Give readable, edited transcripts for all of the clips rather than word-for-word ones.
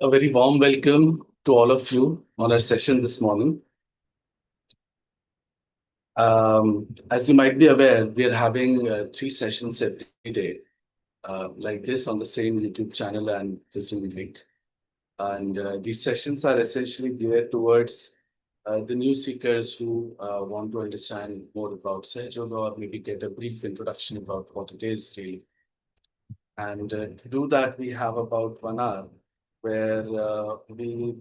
A very warm welcome to all of you on our session this morning. As you might be aware, we are having three sessions every day, like this on the same YouTube channel and the Zoom link. And these sessions are essentially geared towards the new seekers who want to understand more about Sahaja Yoga or maybe get a brief introduction about what it is really. And to do that, we have about 1 hour where we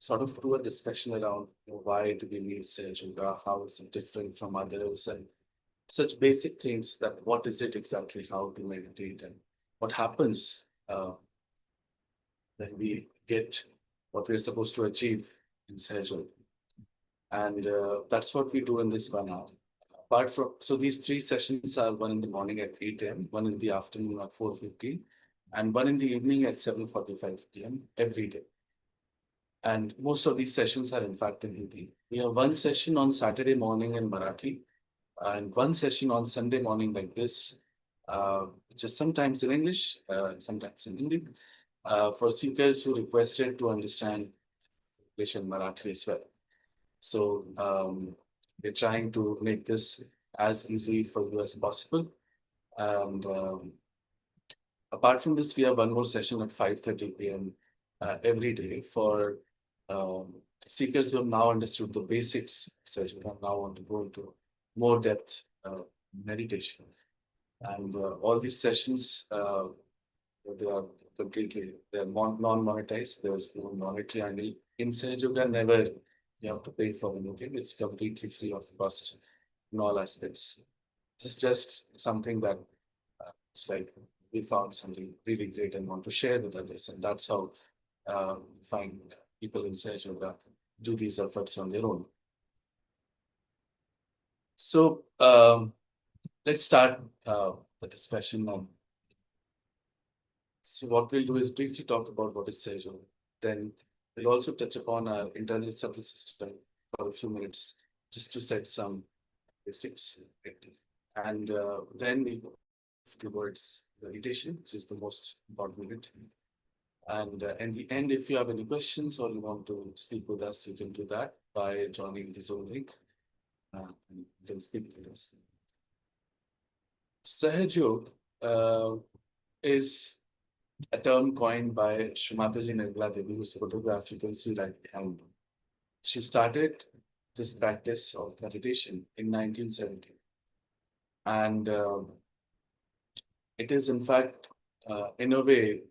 sort of do a discussion around why do we need Sage Yoga, how is it different from others, and such basic things that what is it exactly, how to meditate, and what happens when we get what we're supposed to achieve in Sage Yoga. And that's what we do in this 1 hour. Apart from, so these three sessions are one in the morning at 8 a.m., one in the afternoon at 4:50, and one in the evening at 7:45 p.m. every day. And most of these sessions are in fact in Hindi. We have one session on Saturday morning in Marathi, and one session on Sunday morning like this, which is sometimes in English, sometimes in Hindi, for seekers who requested to understand English and Marathi as well. So we're trying to make this as easy for you as possible. And apart from this, we have one more session at 5:30 p.m. Every day for seekers who have now understood the basics, such who now want to go into more depth meditation. And all these sessions, they are they're non-monetized. There's no monetary angle. In Sahaja Yoga, never you have to pay for anything. It's completely free of cost in all aspects. It's just something that it's like we found something really great and want to share with others. And that's how find people in Sahaja Yoga do these efforts on their own. So let's start the discussion on. So what we'll do is briefly talk about what is Sahaja Yoga. Then we'll also touch upon our internal subtle system for a few minutes just to set some basics. And then we go towards meditation, which is the most important bit. And in the end, if you have any questions or you want to speak with us, you can do that by joining the Zoom link. And you can speak with us. Sahaj Yoga is a term coined by Shree Mataji Nirmala Devi, whose photograph you can see right behind me. She started this practice of meditation in 1970. And it is, in fact, in a way,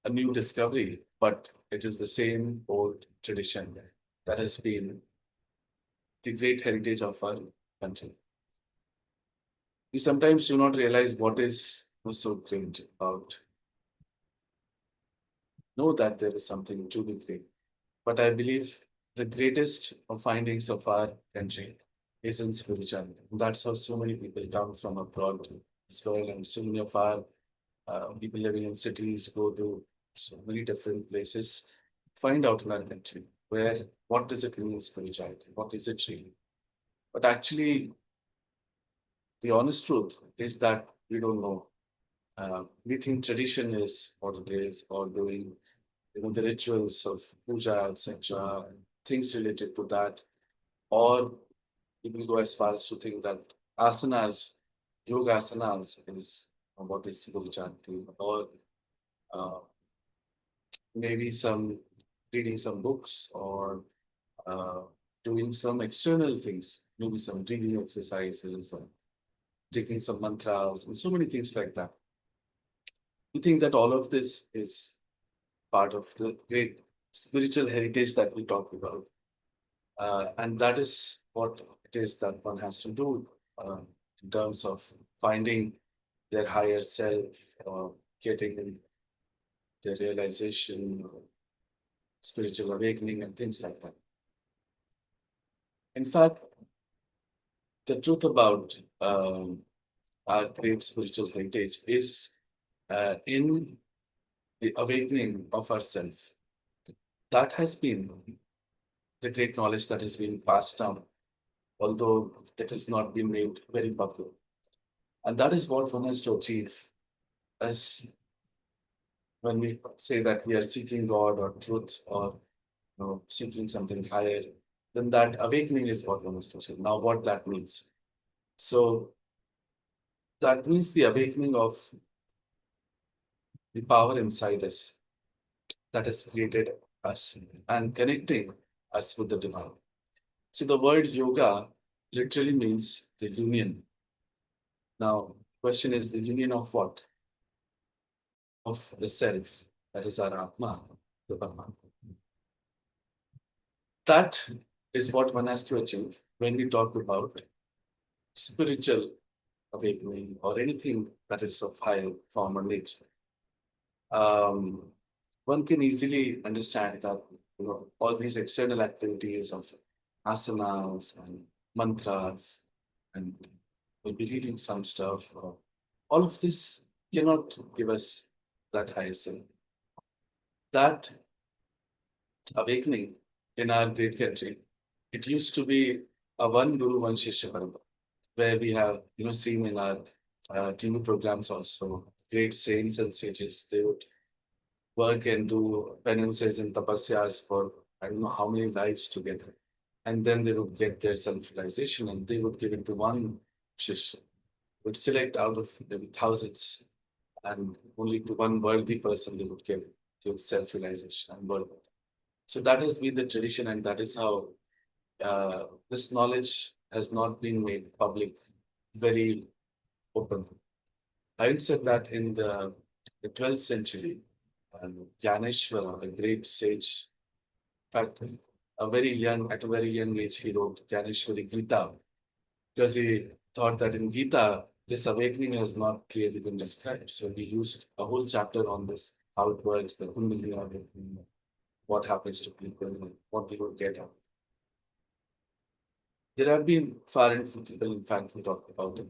a new discovery, but it is the same old tradition that has been the great heritage of our country. We sometimes do not realize what is so great about. Know that there is something truly great. But I believe the greatest of findings of our country is in spirituality. That's how so many people come from abroad as well, and so many of our people living in cities go to so many different places, find out in our country where what does it mean spirituality? What is it really? But actually, the honest truth is that we don't know. We think tradition is what it is, or doing the rituals of puja, etc., things related to that, or people go as far as to think that asanas, yoga asanas is what is spirituality, or uh, maybe some reading some books or uh, doing some external things, maybe some breathing exercises or taking some mantras and so many things like that. We think that all of this is part of the great spiritual heritage that we talk about. And that is what it is that one has to do in terms of finding their higher self, getting their realization, spiritual awakening, and things like that. In fact, the truth about our great spiritual heritage is in the awakening of ourself. That has been the great knowledge that has been passed down, although it has not been made very public. And that is what one has to achieve as when we say that we are seeking God or truth or seeking something higher, then that awakening is what one is to say. Now, what that means. So that means the awakening of the power inside us that has created us and connecting us with the divine. So the word yoga literally means the union. Now, question is the union of what? Of the self, that is our Atma, the Brahman. That is what one has to achieve when we talk about spiritual awakening or anything that is of higher form or nature. Um, one can easily understand that all these external activities of asanas and mantras, and we'll be reading some stuff. All of this cannot give us that higher self. That awakening in our great country, it used to be a one guru, one shishya parambara, where we have seen in our TV programs also great saints and sages. They would work and do penances and tapasyas for I don't know how many lives together. And then they would get their self-realization and they would give it to one shishya, would select out of maybe thousands and only to one worthy person they would give self-realization and work. So that has been the tradition and that is how this knowledge has not been made public very open. I would say that in the 12th century, Gyaneshwara, a great sage, in fact, at a very young age, he wrote Gyaneshwari Gita because he thought that in Gita, this awakening has not clearly been described. So he used a whole chapter on this, how it works, the Kundalini awakening, what happens to people, what people get out. There have been far and few people, in fact, who talked about it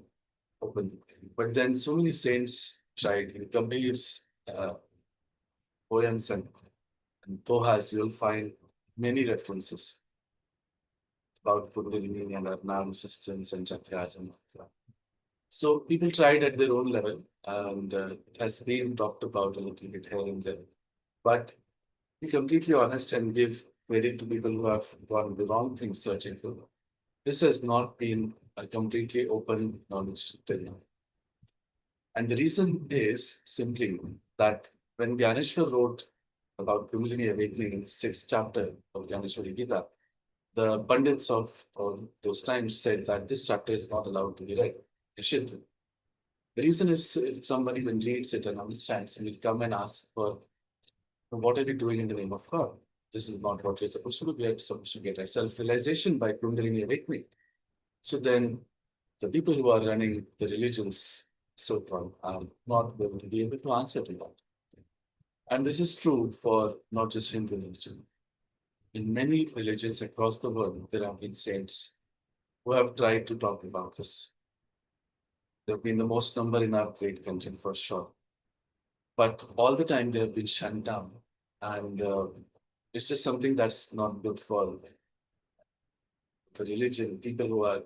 openly. But then so many saints tried. In Kabir's poems and Dohas, you'll find many references about Kundalini and our nervous systems and chakras and all that. So people tried at their own level, and it has been talked about a little bit here and there. But be completely honest and give credit to people who have gone the wrong things searching for. This has not been a completely open knowledge till now. And the reason is simply that when Gyaneshwar wrote about Kundalini awakening in the 6th chapter of Gyaneshwari Gita, the pundits of those times said that this chapter is not allowed to be read. Nishidh. The reason is if somebody then reads it and understands, and will come and ask for what are we doing in the name of God? This is not what we're supposed to do. We are supposed to get our self-realization by Kundalini awakening. So then the people who are running the religions, so-called, are not going to be able to answer to that. And this is true for not just Hindu religion. In many religions across the world, there have been saints who have tried to talk about this. There have been the most number in our great country for sure. But all the time they have been shut down. And it's just something that's not good for the religion, people who are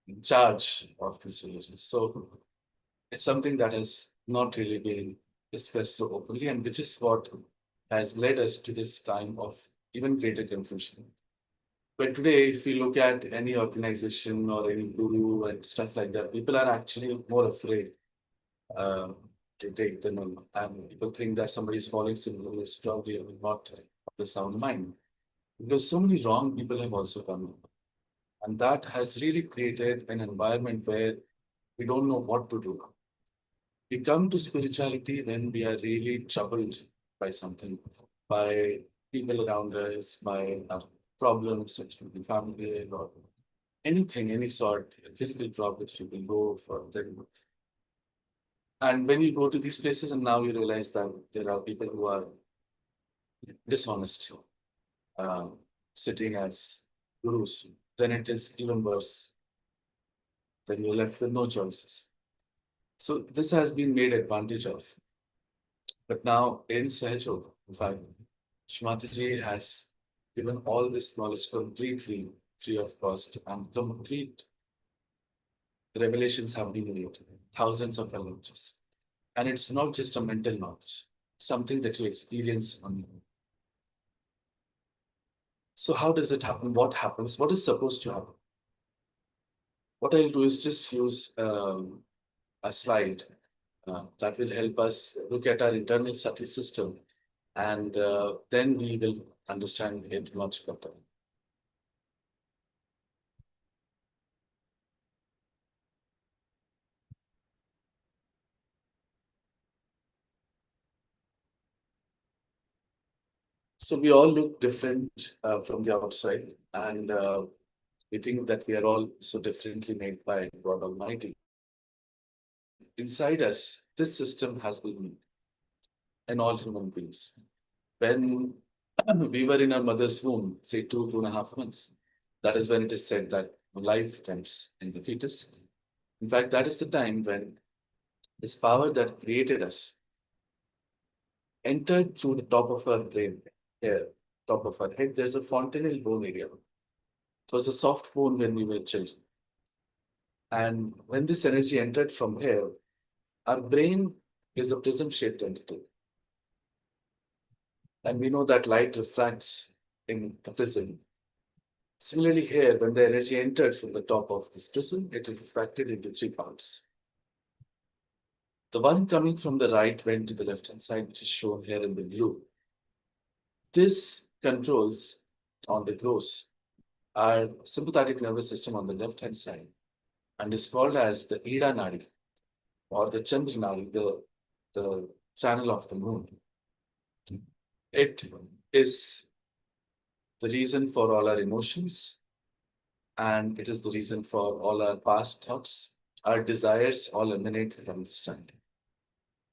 in charge of this religion. So it's something that has not really been discussed so openly, and which is what has led us to this time of even greater confusion. But today, if we look at any organization or any guru and stuff like that, people are actually more afraid uh, to take the name. And people think that somebody is following some is probably not of the sound mind. Because so many wrong people have also come in. And that has really created an environment where we don't know what to do. We come to spirituality when we are really troubled by something, by people around us, by our problems, such could be family or anything, any sort, physical problems, you can go for them. And when you go to these places, and now you realize that there are people who are dishonest, uh, sitting as gurus, then it is even worse. Then you're left with no choices. So this has been made advantage of. But now in Sahaja, in fact, Shree Mataji has given all this knowledge completely free of cost and complete revelations have been made, thousands of lectures. And it's not just a mental knowledge. something that you experience on your own. So how does it happen? What happens? What is supposed to happen? What I'll do is just use a slide that will help us look at our internal subtle system, and then we will understand it much better. So we all look different from the outside, and we think that we are all so differently made by God Almighty. Inside us, this system has been made in all human beings. When we were in our mother's womb, say 2.5 months, that is when it is said that life comes in the fetus. In fact, that is the time when this power that created us entered through the top of our brain, here, top of our head. There's a fontanel bone area. It was a soft bone when we were children. And when this energy entered from here, our brain is a prism shaped entity. And we know that light refracts in the prism. Similarly, here, when the energy entered from the top of this prism, it refracted into three parts. The one coming from the right went to the left hand side, which is shown here in the blue. This controls on the gross our sympathetic nervous system on the left hand side and is called as the Ida Nadi or the Chandra Nadi, the channel of the moon. It is the reason for all our emotions, and it is the reason for all our past thoughts. Our desires all emanate from this channel.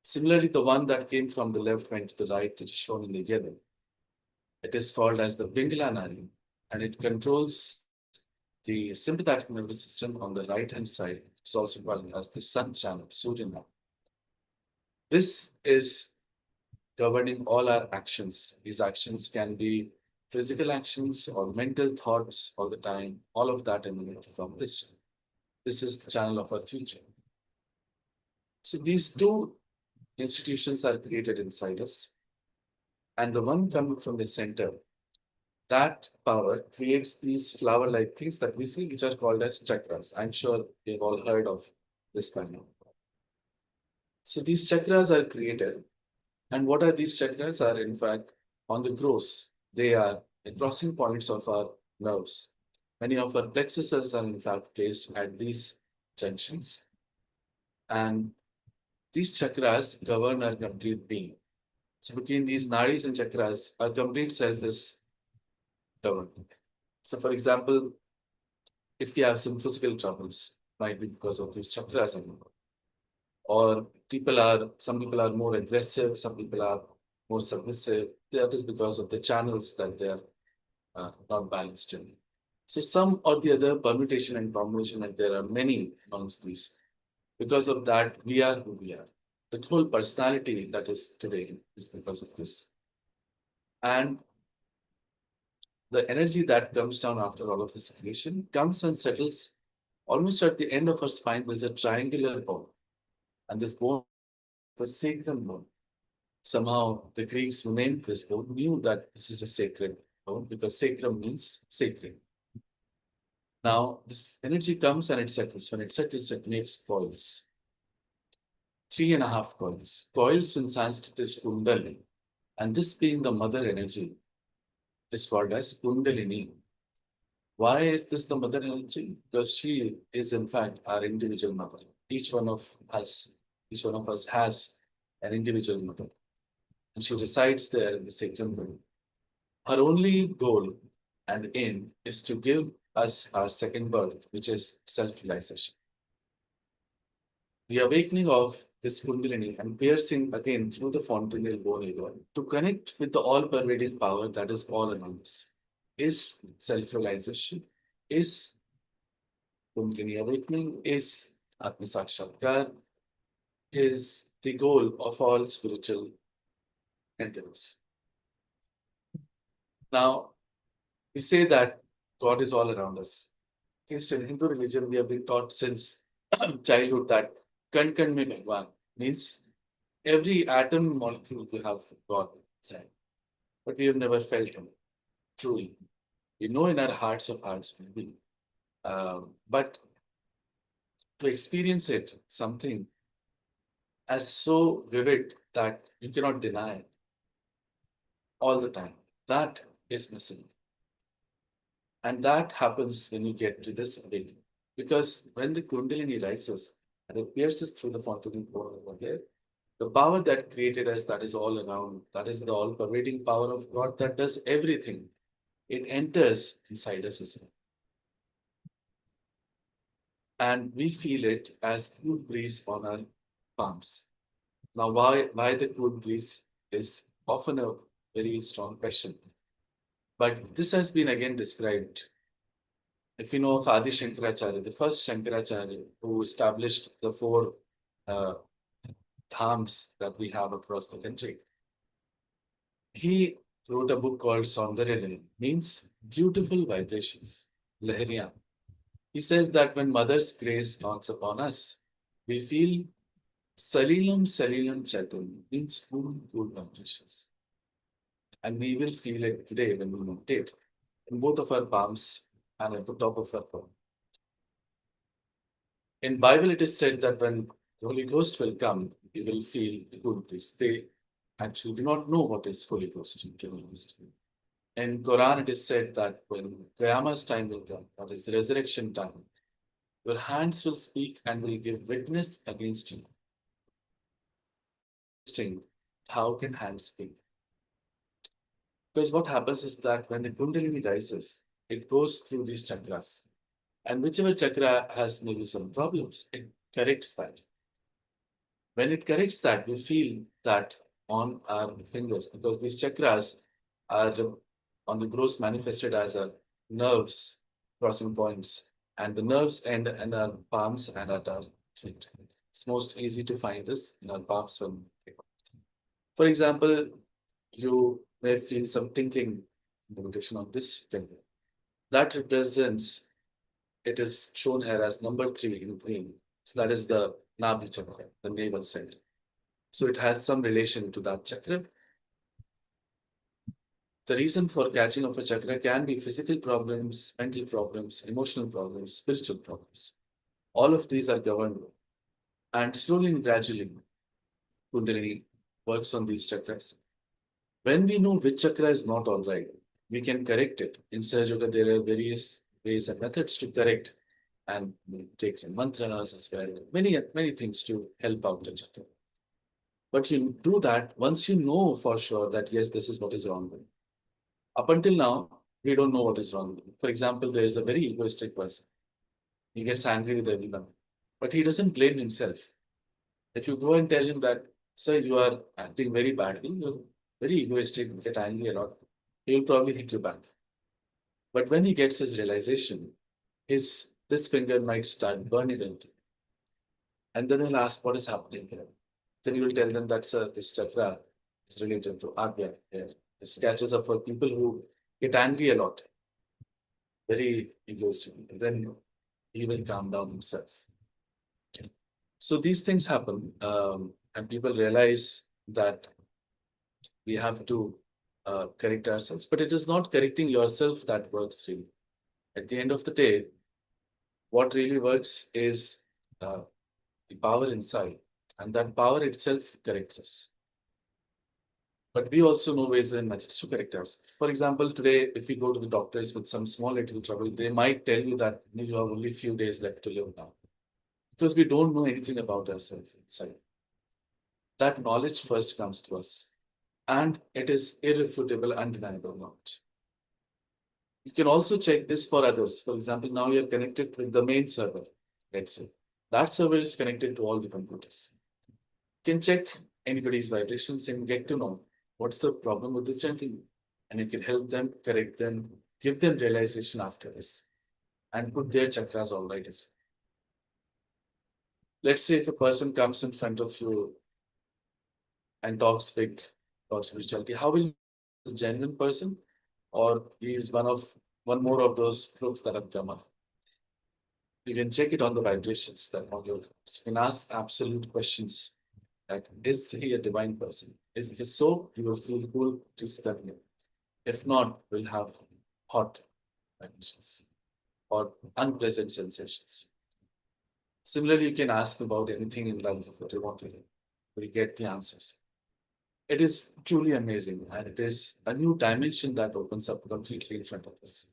Similarly, the one that came from the left went to the right, which is shown in the yellow. It is called as the Pingala Nadi, and it controls the sympathetic nervous system on the right hand side. It's also called as the sun channel, Surya Nadi. This is governing all our actions. These actions can be physical actions or mental thoughts all the time. All of that emanate from this. This is the channel of our future. So these two institutions are created inside us. And the one coming from the center, that power creates these flower-like things that we see, which are called as chakras. I'm sure you've all heard of this by now. So these chakras are created. And what are these chakras? Are in fact on the gross. They are the crossing points of our nerves. Many of our plexuses are in fact placed at these junctions. And these chakras govern our complete being. So between these nadis and chakras, our complete self is governed. So for example, if we have some physical troubles, might be because of these chakras, or some people are more aggressive, some people are more submissive. That is because of the channels that they are not balanced in. So some or the other permutation and combination, and there are many amongst these. Because of that, we are who we are. The whole personality that is today is because of this. And the energy that comes down after all of this creation comes and settles almost at the end of our spine. There's a triangular bone, and this bone is the sacrum bone. Somehow the Greeks who named this bone knew that this is a sacred bone because sacrum means sacred. Now this energy comes and it settles. When it settles, it makes coils. 3.5 coils. Coils in Sanskrit is kundalini. And this being the mother energy is called as kundalini. Why is this the mother energy? Because she is in fact our individual mother. Each one of us has an individual mother. And she resides there in the sacrum bone. Her only goal and aim is to give us our second birth, which is self-realization. The awakening of this Kundalini and piercing again through the fontanel bone area to connect with the all-pervading power that is all around us is self-realization, is Kundalini awakening, is Atma Sakshatkar, is the goal of all spiritual endeavors. Now, we say that God is all around us. In Hindu religion, we have been taught since childhood that Kan Kan Mein Bhagwan means Every atom molecule you have got inside, but we have never felt him truly. We know in our hearts of hearts, maybe. But to experience it, something as so vivid that you cannot deny it all the time, that is missing. And that happens when you get to this awakening. Because when the Kundalini rises and it pierces through the fontanel pore over here, the power that created us, that is all around, that is the all pervading power of God that does everything. It enters inside us as well. And we feel it as cool breeze on our palms. Now, why the cool breeze is often a very strong question. But this has been again described. If you know of Adi Shankaracharya, the first Shankaracharya who established the four uh, dhams that we have across the country, he wrote a book called Saundarya Lahari, means beautiful vibrations, Lahariyan. He says that when Mother's grace dawns upon us, we feel Salilam Salilam Chaitanya, means cool, cool vibrations. And we will feel it today when we meditate in both of our palms and at the top of our palm. In Bible, it is said that when the Holy Ghost will come, you will feel the good breeze. They actually do not know what is Holy Ghost, to be honest. In Quran, it is said that when Qiyamah's time will come, that is resurrection time, your hands will speak and will give witness against you. Interesting. How can hands speak? Because what happens is that when the Kundalini rises, it goes through these chakras. And whichever chakra has maybe some problems, it corrects that. When it corrects that, we feel that on our fingers because these chakras are on the gross manifested as our nerves crossing points, and the nerves end in our palms and at our feet. It's most easy to find this in our palms. For example, you may feel some tinkling limitation on this finger. That represents, it is shown here as number 3 in green. So that is the Nabhi chakra, the navel side. So it has some relation to that chakra. The reason for catching of a chakra can be physical problems, mental problems, emotional problems, spiritual problems. All of these are governed. And slowly and gradually, Kundalini works on these chakras. When we know which chakra is not all right, we can correct it. In Sahaja Yoga, there are various ways and methods to correct and take some mantras as well. Many things to help out the chakra. But you do that once you know for sure that yes, this is what is wrong with me. Up until now, we don't know what is wrong with me. For example, there is a very egoistic person. He gets angry with everyone, but he doesn't blame himself. If you go and tell him that, sir, you are acting very badly, you're very egoistic, get angry a lot, he will probably hit you back. But when he gets his realization, his this finger might start burning into. And then he'll ask what is happening here. Then you will tell them that this chakra is related to Agya here. This catches up for people who get angry a lot, very egoistic. Then he will calm down himself. So these things happen, and people realize that we have to correct ourselves. But it is not correcting yourself that works really. At the end of the day, what really works is the power inside, and that power itself corrects us. But we also know ways and methods to correct ourselves. For example, today, if you go to the doctors with some small little trouble, they might tell you that you have only few days left to live now. Because we don't know anything about ourselves inside. That knowledge first comes to us. And it is irrefutable, undeniable knowledge. You can also check this for others. For example, now you're connected with the main server, let's say. That server is connected to all the computers. You can check anybody's vibrations and get to know what's the problem with this chanting. And you can help them, correct them, give them realization after this, and put their chakras all right as well. Let's say if a person comes in front of you and talks big about spirituality, how will this genuine person, or he is one more of those crooks that have come up? You can check it on the vibrations that on your. You can ask absolute questions that is he a divine person? If so, you will feel cool to step in. If not, we'll have hot emotions or unpleasant sensations. Similarly, you can ask about anything in life that you want to do. We'll get the answers. It is truly amazing, and it is a new dimension that opens up completely in front of us.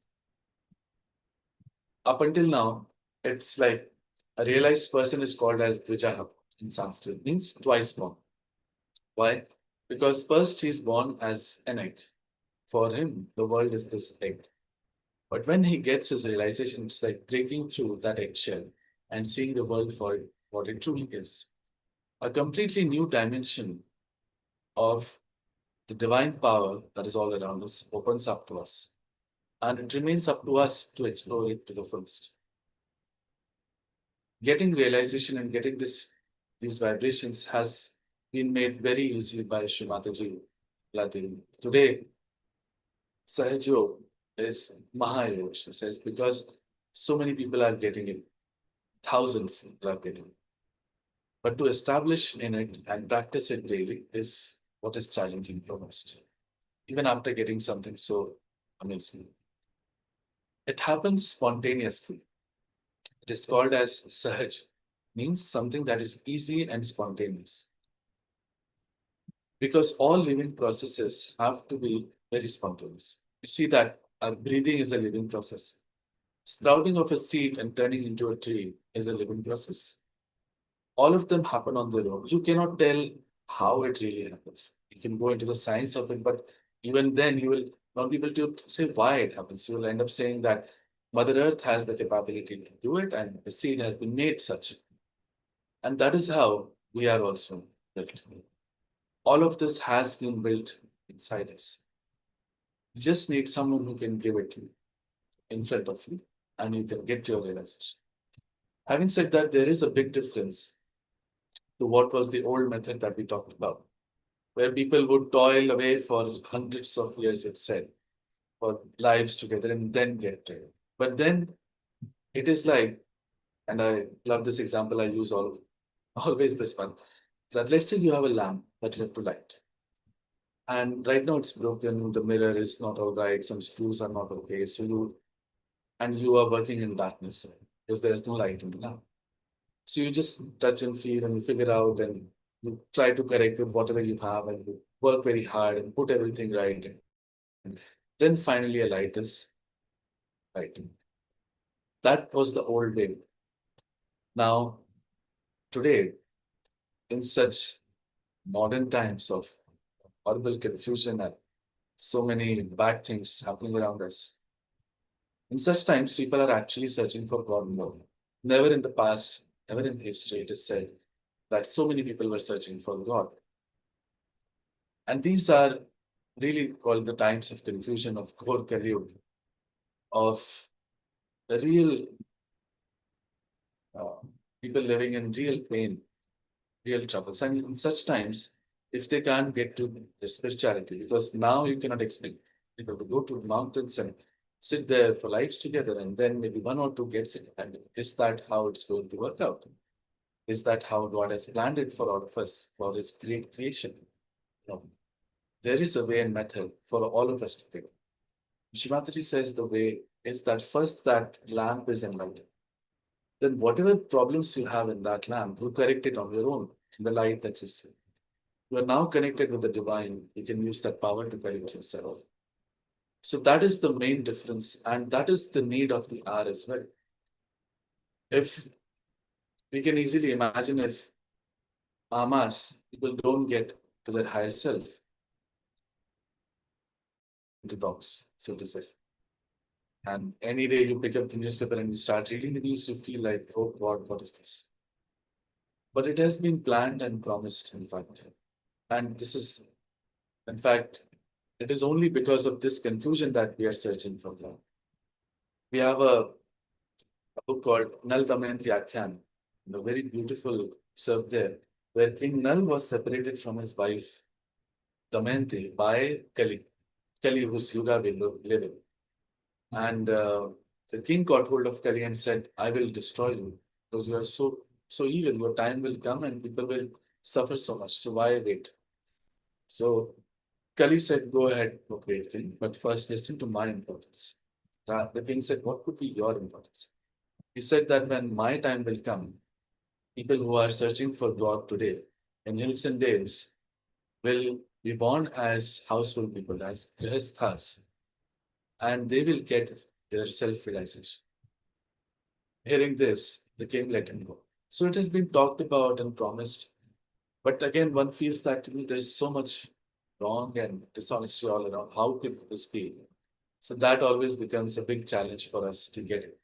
Up until now, it's like a realized person is called as Dvijaha in Sanskrit, means twice born. Why? Because first he's born as an egg. For him, the world is this egg. But when he gets his realization, it's like breaking through that eggshell and seeing the world for what it truly is. A completely new dimension of the divine power that is all around us opens up to us. And it remains up to us to explore it to the fullest. Getting realization and getting these vibrations has been made very easy by Shree Mataji. Today, Sahaja is Mahayoga, she says, because so many people are getting it. Thousands people are getting it. But to establish in it and practice it daily is what is challenging for most, even after getting something so amazing. It happens spontaneously. It is called as Sahaj, means something that is easy and spontaneous. Because all living processes have to be very spontaneous. You see that our breathing is a living process. Sprouting of a seed and turning into a tree is a living process. All of them happen on their own. You cannot tell how it really happens. You can go into the science of it, but even then you will not be able to say why it happens. You will end up saying that Mother Earth has the capability to do it and the seed has been made such. And that is how we are also built. All of this has been built inside us. You just need someone who can give it to you in front of you and you can get your realization. Having said that, there is a big difference to what was the old method that we talked about, where people would toil away for hundreds of years, it said, for lives together and then get to it. But then it is like, and I love this example, I use always this one, that let's say you have a lamp that you have to light. And right now it's broken, the mirror is not all right, some screws are not okay. And you are working in darkness because there's no light in the lamp. So you just touch and feel and you figure out and you try to correct with whatever you have and you work very hard and put everything right. And then finally a light is lighting. That was the old way. Now, today, in such modern times of horrible confusion and so many bad things happening around us, in such times, people are actually searching for God more. Never in the past, never in history, it is said that so many people were searching for God. And these are really called the times of confusion, of Ghor Kalyug, of the real uh, people living in real pain, real troubles. And in such times, if they can't get to the spirituality, because now you cannot expect people to go to mountains and sit there for lives together, and then maybe one or two gets it. And is that how it's going to work out? Is that how God has planned it for all of us, for His great creation? No. There is a way and method for all of us to pick. Shrimataji says the way is that first that lamp is enlightened. Then whatever problems you have in that lamp, you correct it on your own in the light that you see. You are now connected with the divine. You can use that power to correct yourself. So that is the main difference, and that is the need of the hour as well. If we can easily imagine if amas, people don't get to their higher self, into dogs, so to say. And any day you pick up the newspaper and you start reading the news, you feel like, oh God, what is this? But it has been planned and promised, in fact. And this is, in fact, it is only because of this confusion that we are searching for God. We have a book called Nal Damayanti Akhyan, a very beautiful serve there, where King Nal was separated from his wife Damayanti by Kali. Kali, whose yuga we live in. And the king got hold of Kali and said, I will destroy you because you are so evil. Your time will come and people will suffer so much. So why wait? So Kali said, go ahead, O great king, but first listen to my importance. The king said, what could be your importance? He said that when my time will come, people who are searching for God today in hills and dales will be born as household people, as grihasthas, and they will get their self-realization. Hearing this, the king let him go. So it has been talked about and promised, but again, one feels that there is so much wrong and dishonesty all around. How could this be? So that always becomes a big challenge for us to get it.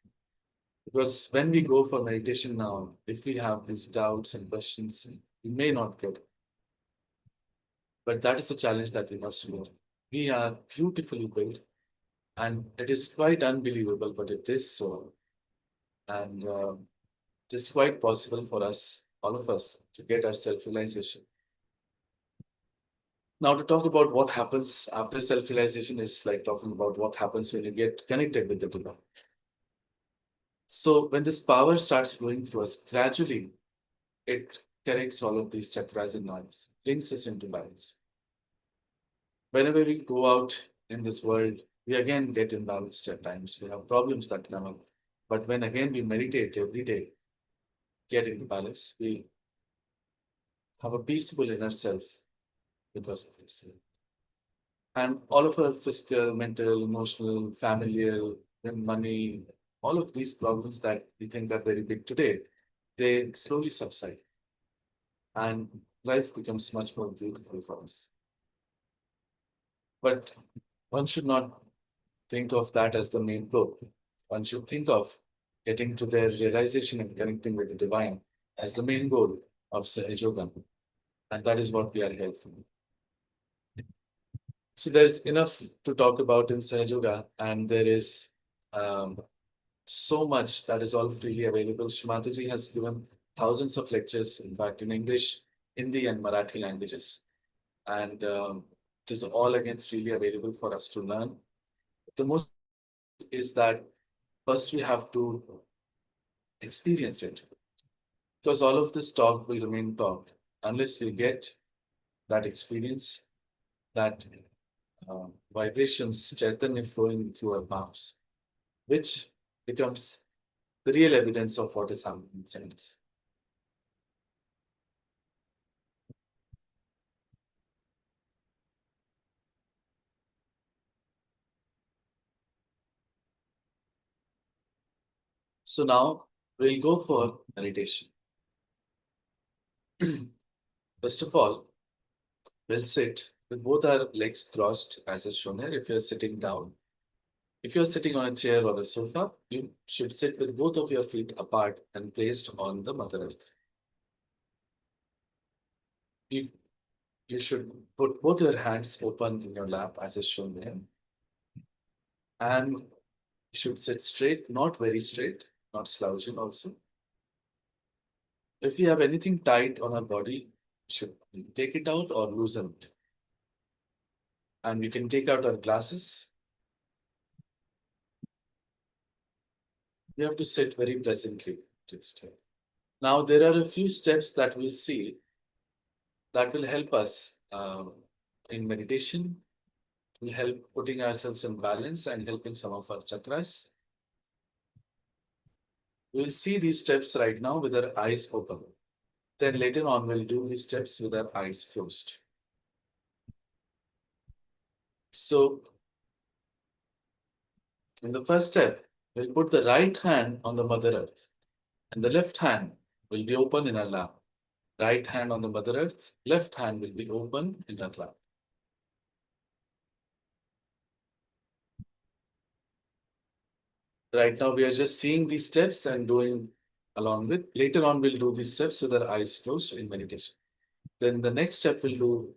Because when we go for meditation now, if we have these doubts and questions, we may not get it. But that is a challenge that we must know. We are beautifully built, and it is quite unbelievable, but it is so. And it is quite possible for us, all of us, to get our self realization. Now, to talk about what happens after self realization is like talking about what happens when you get connected with the divine. So, when this power starts flowing through us, gradually it corrects all of these chakras and noise, brings us into balance. Whenever we go out in this world, we again get imbalanced at times. We have problems that come up. But when again we meditate every day, get into balance, we have a peaceful inner self because of this. And all of our physical, mental, emotional, familial, and money, all of these problems that we think are very big today, they slowly subside. And life becomes much more beautiful for us. But one should not think of that as the main goal. One should think of getting to their realization and connecting with the divine as the main goal of Sahaja Yoga. And that is what we are here for. So there's enough to talk about in Sahaja Yoga, and there is um, so much that is all freely available. Shree Mataji has given thousands of lectures, in fact, in English, Hindi, and Marathi languages. And it is all again freely available for us to learn. The most is that first we have to experience it, because all of this talk will remain talk unless we get that experience, that vibrations, chaitanya flowing through our palms, which becomes the real evidence of what is happening inside us. So now we'll go for meditation. First of all, we'll sit with both our legs crossed as is shown here if you're sitting down. If you're sitting on a chair or a sofa, you should sit with both of your feet apart and placed on the Mother Earth. You, you should put both your hands open in your lap as is shown there. And you should sit straight, not very straight, not slouching also. If we have anything tight on our body, we should take it out or loosen it. And we can take out our glasses. We have to sit very pleasantly. Just now, there are a few steps that we'll see that will help us in meditation, will help putting ourselves in balance and helping some of our chakras. We'll see these steps right now with our eyes open. Then later on, we'll do these steps with our eyes closed. So, in the first step, we'll put the right hand on the Mother Earth, and the left hand will be open in our lap. Right hand on the Mother Earth, left hand will be open in our lap. Right now, we are just seeing these steps and doing along with. Later on, we'll do these steps with our eyes closed in meditation. Then the next step we'll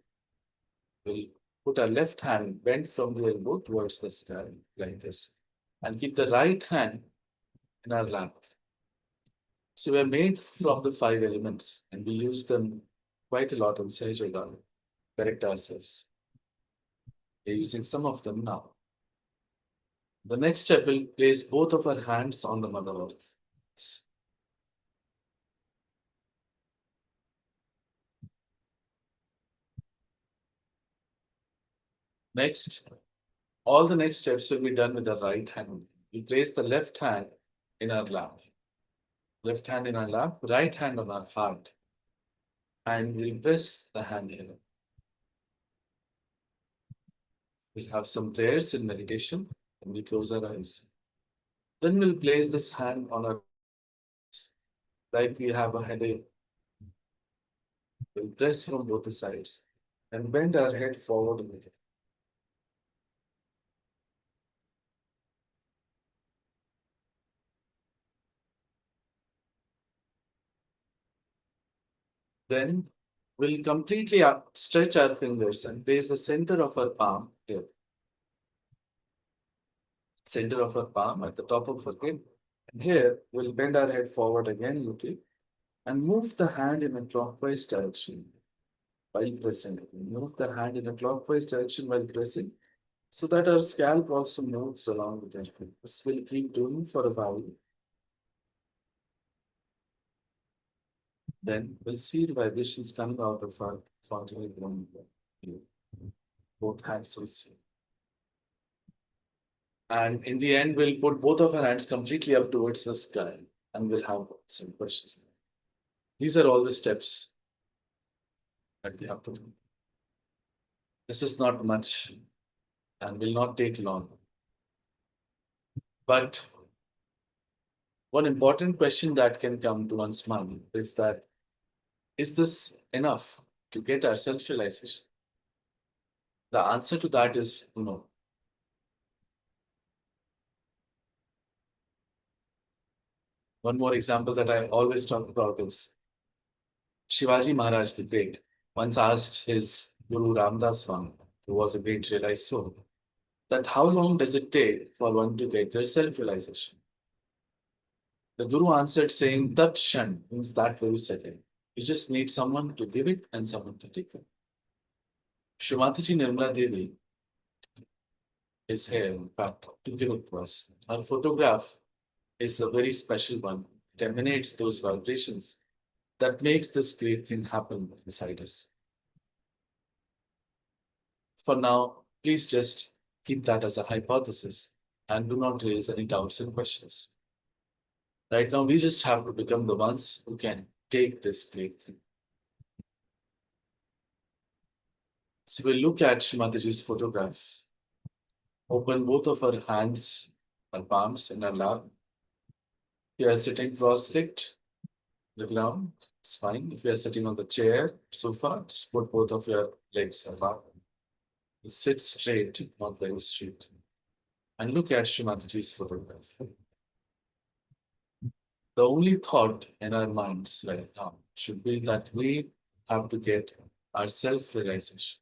put our left hand bent from the elbow towards the sky like this, and keep the right hand in our lap. So we're made from the five elements, and we use them quite a lot in Sahaja Yoga, correct ourselves. We're using some of them now. The next step will place both of our hands on the Mother Earth. Next, all the next steps will be done with the right hand. We place the left hand in our lap, left hand in our lap, right hand on our heart, and we'll press the hand here. We'll have some prayers in meditation and we close our eyes. Then we'll place this hand on our face, like we have a headache. We'll press from both the sides and bend our head forward a little. Then we'll completely stretch our fingers and place the center of our palm here, center of our palm at the top of our head. And here we'll bend our head forward again a little and move the hand in a clockwise direction while pressing. Move the hand in a clockwise direction while pressing so that our scalp also moves along with it. This we'll keep doing for a while. Then we'll see the vibrations coming out of our fountain bone. Both hands will see. And in the end, we'll put both of our hands completely up towards the sky and we'll have some questions. These are all the steps that we have to do. This is not much and will not take long. But one important question that can come to one's mind is that, is this enough to get our self-realization? The answer to that is no. One more example that I always talk about is Shivaji Maharaj the Great once asked his Guru Ramdas Swami, who was a great realized soul, that how long does it take for one to get their self-realization? The Guru answered saying, Tat Shan means that very second. You just need someone to give it and someone to take it. Shree Mataji Nirmala Devi is here, in fact, to give it to us. Her photograph is a very special one. It emanates those vibrations that makes this great thing happen inside us. For now, please just keep that as a hypothesis and do not raise any doubts and questions. Right now, we just have to become the ones who can take this great thing. So we'll look at Shrimataji's photograph. Open both of her hands, her palms in her lap. If you are sitting cross-legged, the ground, it's fine. If you are sitting on the chair, sofa, just put both of your legs apart. Sit straight, not very straight. And look at Shrimataji's photograph. The only thought in our minds right now should be that we have to get our self-realization.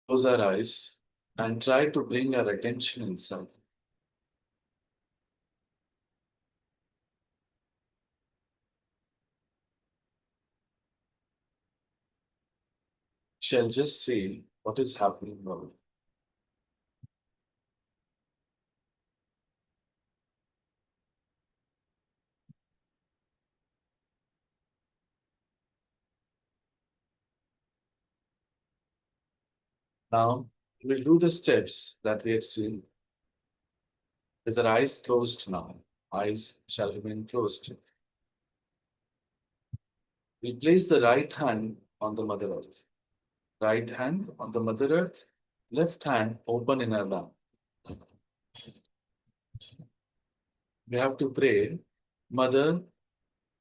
Close our eyes and try to bring our attention inside. Shall just see what is happening now. Now, we'll do the steps that we have seen with our eyes closed now. Eyes shall remain closed. We place the right hand on the Mother Earth. Right hand on the Mother Earth, left hand open in our lap. We have to pray, Mother,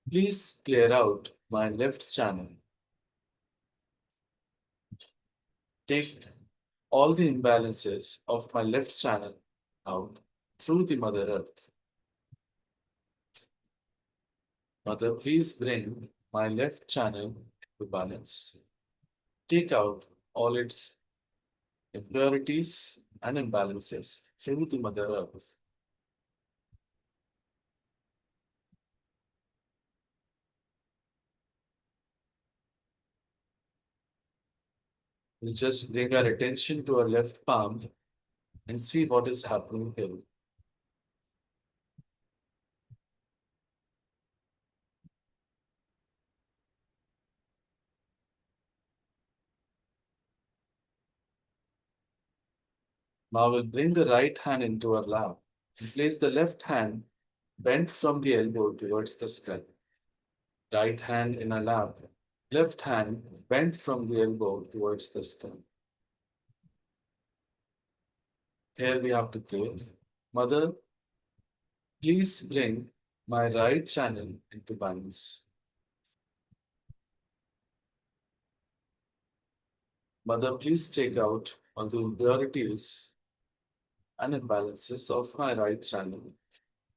please clear out my left channel. Take all the imbalances of my left channel out through the Mother Earth. Mother, please bring my left channel to balance. Take out all its impurities and imbalances through the Mother Earth. We'll just bring our attention to our left palm and see what is happening here. Now we'll bring the right hand into our lap and place the left hand bent from the elbow towards the skull. Right hand in our lap, left hand bent from the elbow towards the skull. Here we have to pray. Mother, please bring my right channel into balance. Mother, please take out all the impurities and imbalances of my right channel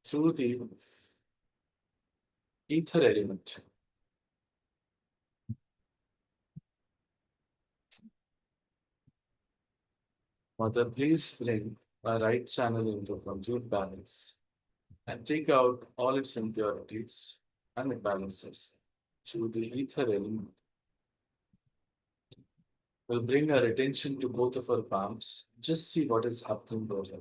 through the ether element. Mother, please bring my right channel into complete balance and take out all its impurities and imbalances through the ether element. We'll bring our attention to both of our palms. Just see what is happening there.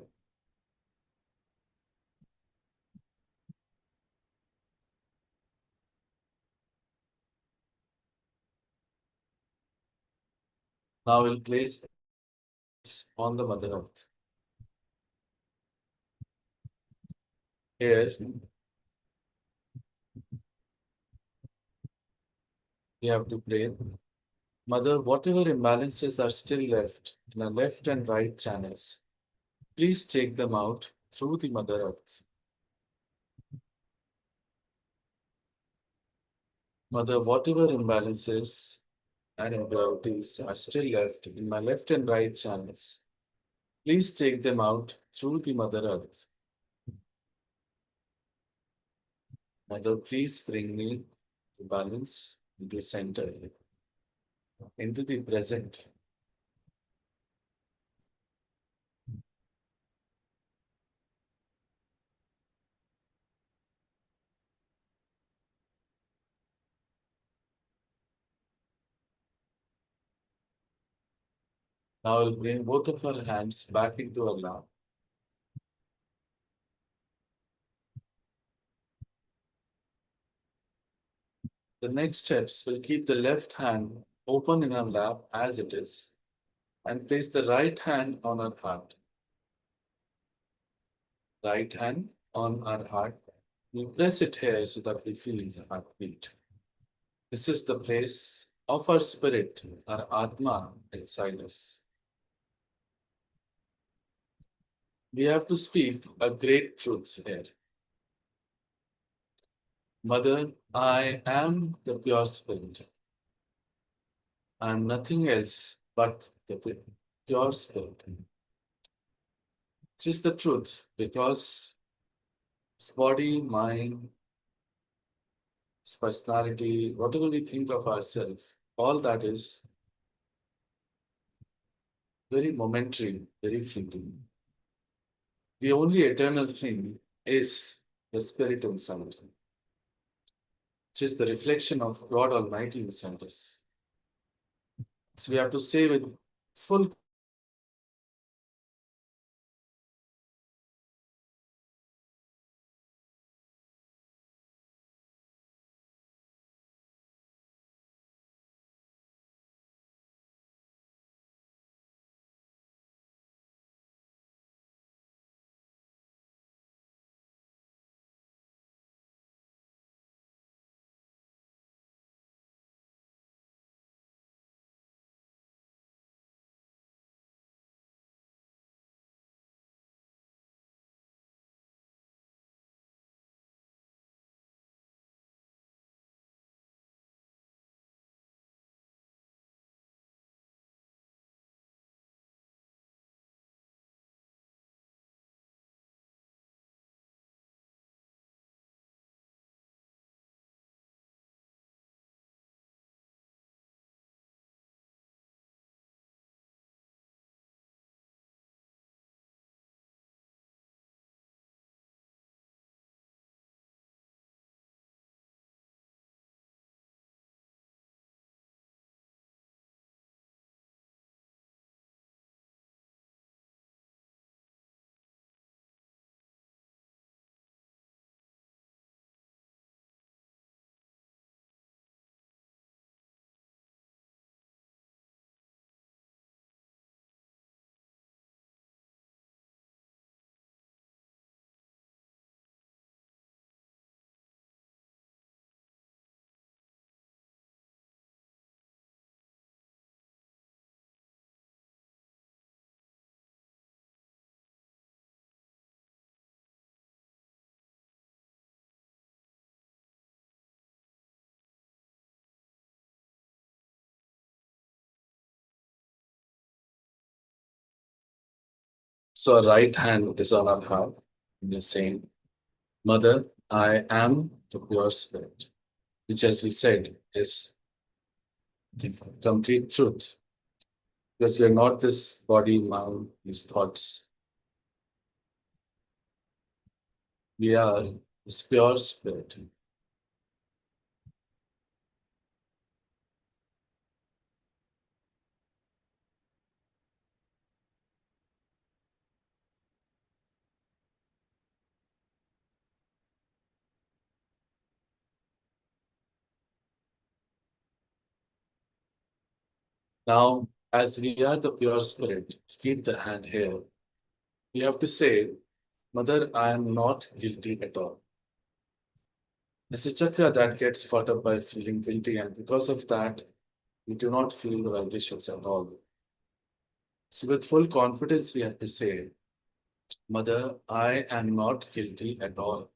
Now we'll place it on the Mother Earth. Here, we have to pray. Mother, whatever imbalances are still left in our left and right channels, please take them out through the Mother Earth. Mother, whatever imbalances and impurities are still left in my left and right channels, please take them out through the Mother Earth. Mother, please bring me to balance, into center, into the present. Now I'll bring both of our hands back into our lap. The next steps will keep the left hand open in our lap as it is and place the right hand on our heart. Right hand on our heart. We press it here so that we feel the heartbeat. This is the place of our spirit, our Atma inside us. We have to speak a great truth here. Mother, I am the pure spirit. I am nothing else but the pure spirit. This is the truth because its body, mind, its personality, whatever we think of ourselves, all that is very momentary, very fleeting. The only eternal thing is the spirit inside, which is the reflection of God Almighty inside us. So we have to say with full So our right hand is on our heart and is saying, Mother, I am the pure spirit, which, as we said, is the complete truth. Because we are not this body, mind, these thoughts. We are this pure spirit. Now, as we are the pure spirit, keep the hand here. We have to say, Mother, I am not guilty at all. There's a chakra that gets caught up by feeling guilty, and because of that, we do not feel the vibrations at all. So, with full confidence, we have to say, Mother, I am not guilty at all.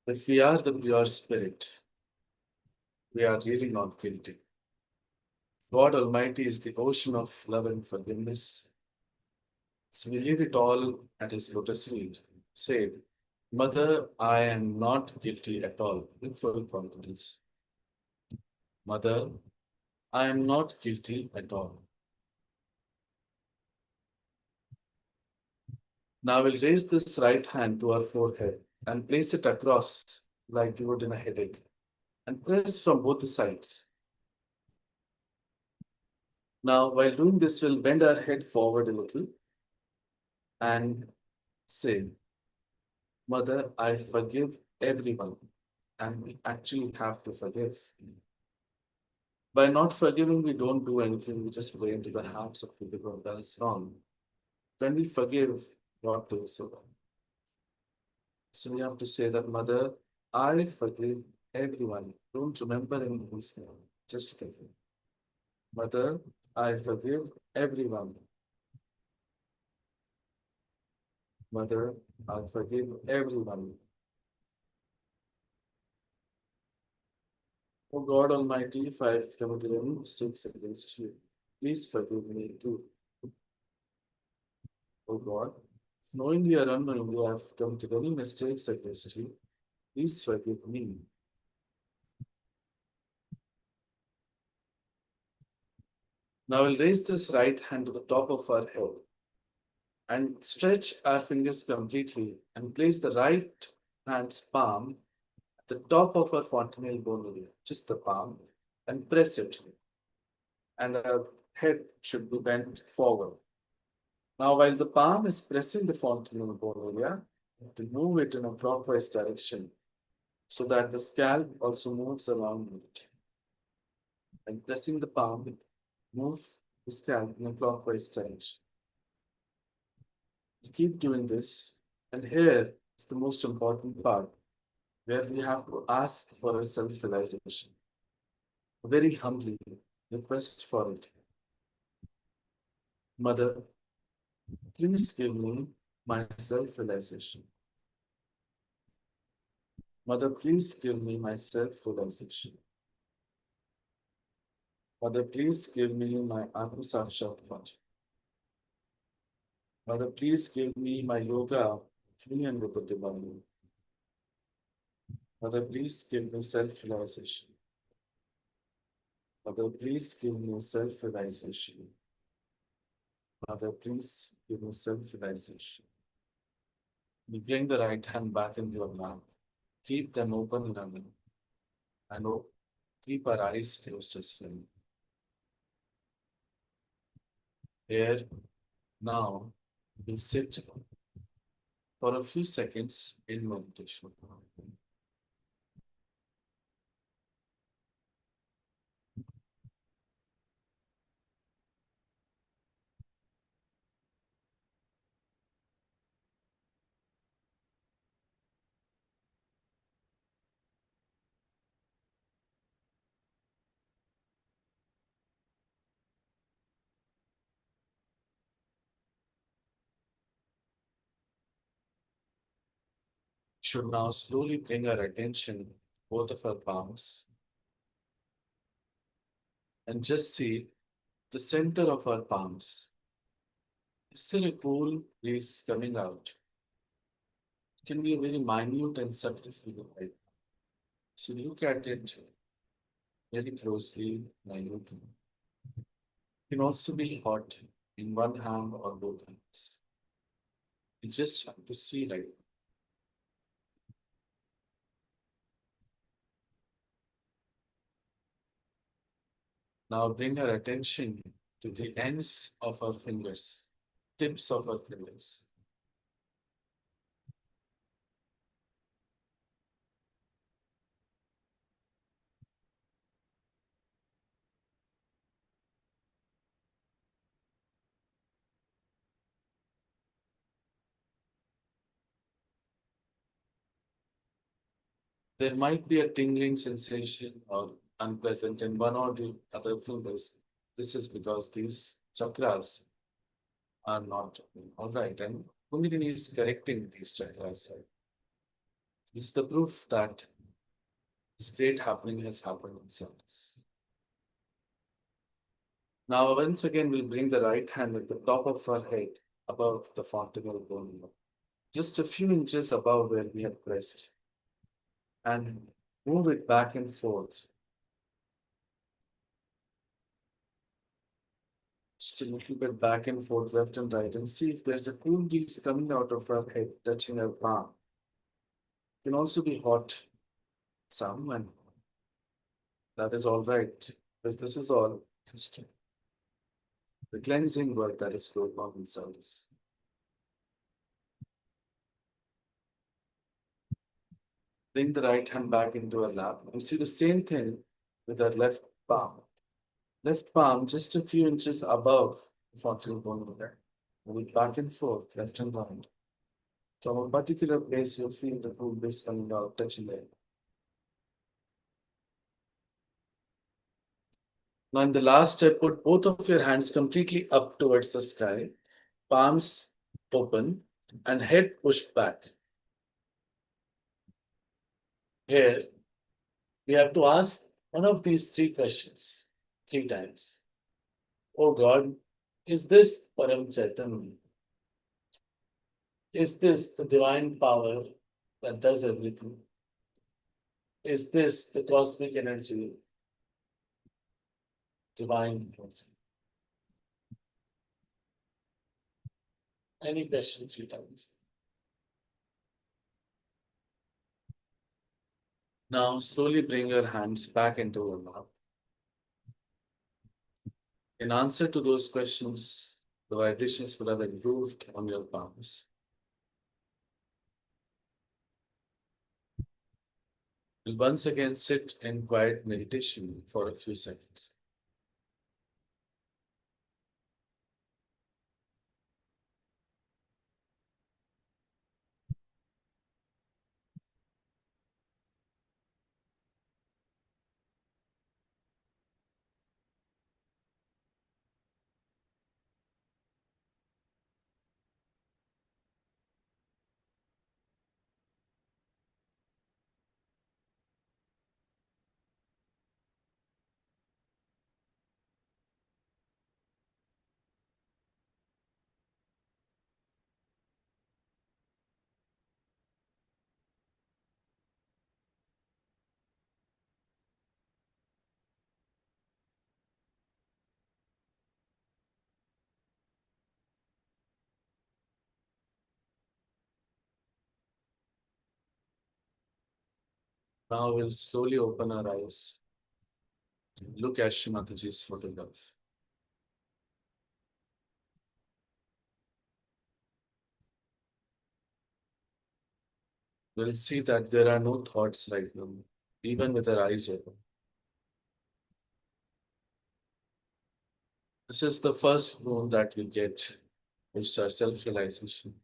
If we are the pure spirit, we are really not guilty. God Almighty is the ocean of love and forgiveness. So we leave it all at His lotus feet. Say, Mother, I am not guilty at all, with full confidence. Mother, I am not guilty at all. Now we'll raise this right hand to our forehead and place it across like you would in a headache and press from both the sides. Now, while doing this, we'll bend our head forward a little and say, Mother, I forgive everyone. And we actually have to forgive. By not forgiving, we don't do anything. We just play into the hearts of people who have done us wrong. When we forgive, God does so. So we have to say that, Mother, I forgive everyone. Don't remember anybody's name. Just forgive. Mother, I forgive everyone. Mother, I forgive everyone. O God Almighty, if I have committed any mistakes against you, please forgive me too. O God, if knowingly or unknowingly I have committed any mistakes against you, please forgive me. Now we'll raise this right hand to the top of our head and stretch our fingers completely and place the right hand's palm at the top of our fontanelle bone area, just the palm, and press it. And our head should be bent forward. Now, while the palm is pressing the fontanelle bone area, you have to move it in a clockwise direction so that the scalp also moves along with it. And pressing the palm, move the scalp in a clockwise direction. Keep doing this. And here is the most important part where we have to ask for a self realization. Very humbly request for it. Mother, please give me my self realization. Mother, please give me my self realization. Mother, please give me my Atma Sakshatkat. Mother, please give me my yoga union with the divine. Mother, please give me self realization. Mother, please give me self realization. Mother, please give me self realization. We bring the right hand back into your lap. Keep them open and open. And keep our eyes closed as well. Here, now, we sit for a few seconds in meditation. Should now slowly bring our attention both of our palms and just see the center of our palms. Is there a cool breeze coming out? It can be a very minute and subtle feeling, right? So look at it very closely, minutely. It can also be hot in one hand or both hands. You just have to see, right? Now bring our attention to the ends of our fingers, tips of our fingers. There might be a tingling sensation or unpleasant in one or the other fingers. This is because these chakras are not all right, and Kundalini is correcting these chakras. Right? This is the proof that this great happening has happened inside us. Now, once again, we'll bring the right hand at the top of our head above the fontanel bone, just a few inches above where we had pressed, and move it back and forth. Just a little bit back and forth, left and right, and see if there's a cool breeze coming out of our head, touching our palm. It can also be hot, some, and that is all right, because this is all just the cleansing work that is going on inside us. Bring the right hand back into our lap and see the same thing with our left palm. Left palm just a few inches above the fontanel bone there. Move it back and forth, left and right. From a particular place, you'll feel the cool breeze coming out, touching it. Now, in the last step, put both of your hands completely up towards the sky, palms open, and head pushed back. Here, we have to ask one of these three questions 3 times. Oh God, is this Param Chaitanya? Is this the divine power that does everything? Is this the cosmic energy, divine energy? Any question 3 times. Now, slowly bring your hands back into your mouth. In answer to those questions, the vibrations would have improved on your palms. We'll once again sit in quiet meditation for a few seconds. Now we'll slowly open our eyes and look at Shree Mataji's photograph. We'll see that there are no thoughts right now, even with our eyes open. This is the first boon that we get, which our self-realization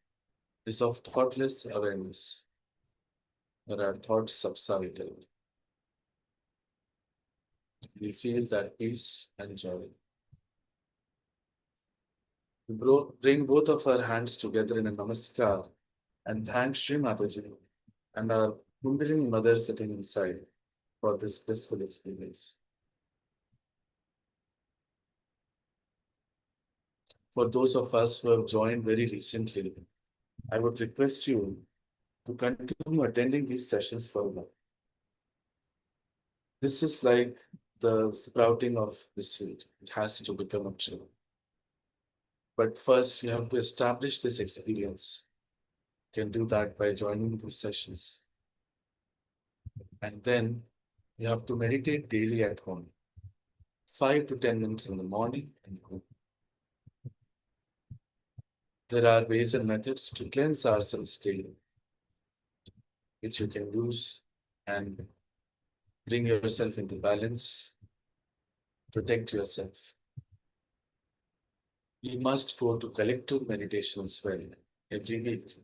is of thoughtless awareness, where our thoughts subside. We feel that peace and joy. We bring both of our hands together in a namaskar and thank Shree Mataji and our Kundalini mother sitting inside for this blissful experience. For those of us who have joined very recently, I would request you to continue attending these sessions further. This is like the sprouting of the seed. It has to become a tree. But first, you have to establish this experience. You can do that by joining these sessions. And then you have to meditate daily at home, 5 to 10 minutes in the morning and home. There are ways and methods to cleanse ourselves daily, which you can use and bring yourself into balance, protect yourself. We must go to collective meditation as well every week.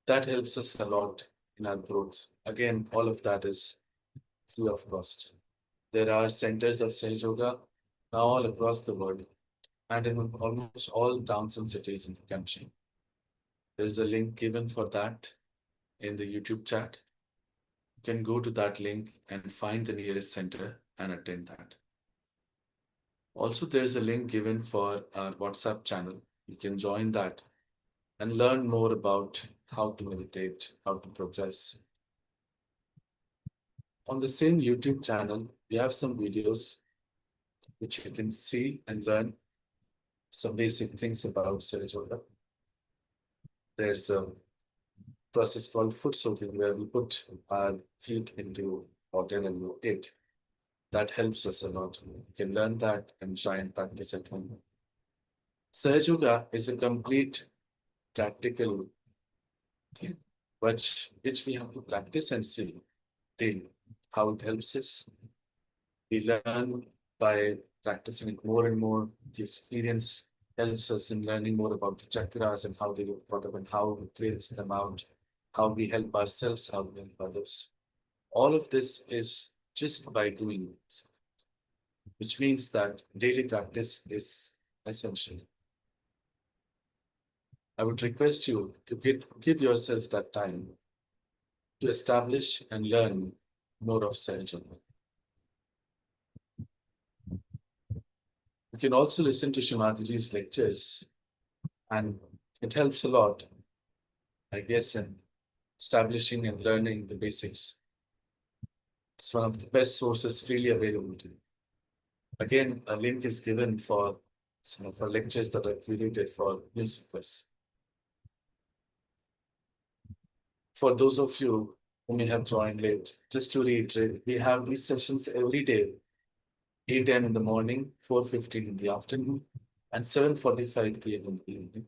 That helps us a lot in our growth. Again, all of that is free of cost. There are centers of Sahaja now all across the world and in almost all towns and cities in the country. There is a link given for that in the YouTube chat. You can go to that link and find the nearest center and attend that. Also, there's a link given for our WhatsApp channel. You can join that and learn more about how to meditate, how to progress. On the same YouTube channel, we have some videos which you can see and learn some basic things about Sahaja. There's a process called foot soaking where we put our feet into water and meditate. That helps us a lot. You can learn that and try and practice at home. Sahaja is a complete practical thing, which we have to practice and see daily how it helps us. We learn by practicing it more and more. The experience helps us in learning more about the chakras and how they get brought up and how we cleanse them out, how we help ourselves, how we help others. All of this is just by doing it, which means that daily practice is essential. I would request you to give yourself that time to establish and learn more of Sahaja. You can also listen to Shree Mataji's lectures, and it helps a lot, I guess, in establishing and learning the basics. It's one of the best sources freely available to you. Again, a link is given for some of our lectures that are curated for new seekers. For those of you who may have joined late, just to reiterate, we have these sessions every day, 8 a.m. in the morning, 4:15 in the afternoon, and 7:45 p.m. in the evening.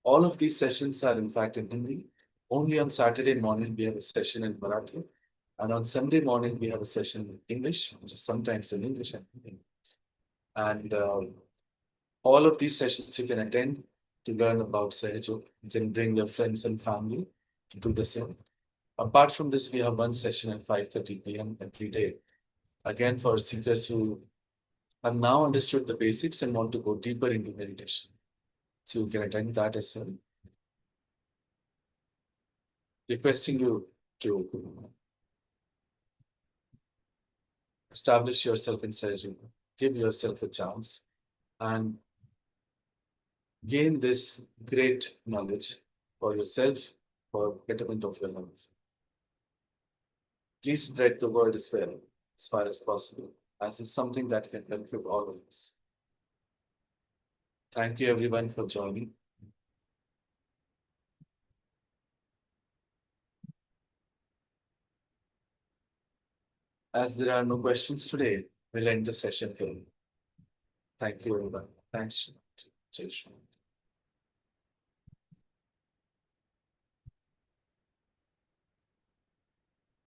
All of these sessions are in fact in Hindi. Only on Saturday morning we have a session in Marathi, and on Sunday morning we have a session in English, which is sometimes in English and Hindi. And all of these sessions you can attend to learn about Sahaja. You can bring your friends and family to do the same. Apart from this, we have one session at 5:30 p.m. every day. Again, for seekers who have now understood the basics and want to go deeper into meditation. So you can attend that as well. Requesting you to establish yourself in Sahaja, give yourself a chance, and gain this great knowledge for yourself, for betterment of your life. Please spread the word as well, as far as possible, as it's something that can benefit all of us. Thank you everyone for joining. As there are no questions today, we'll end the session here. Thank you everyone. Thanks. Jai Shri.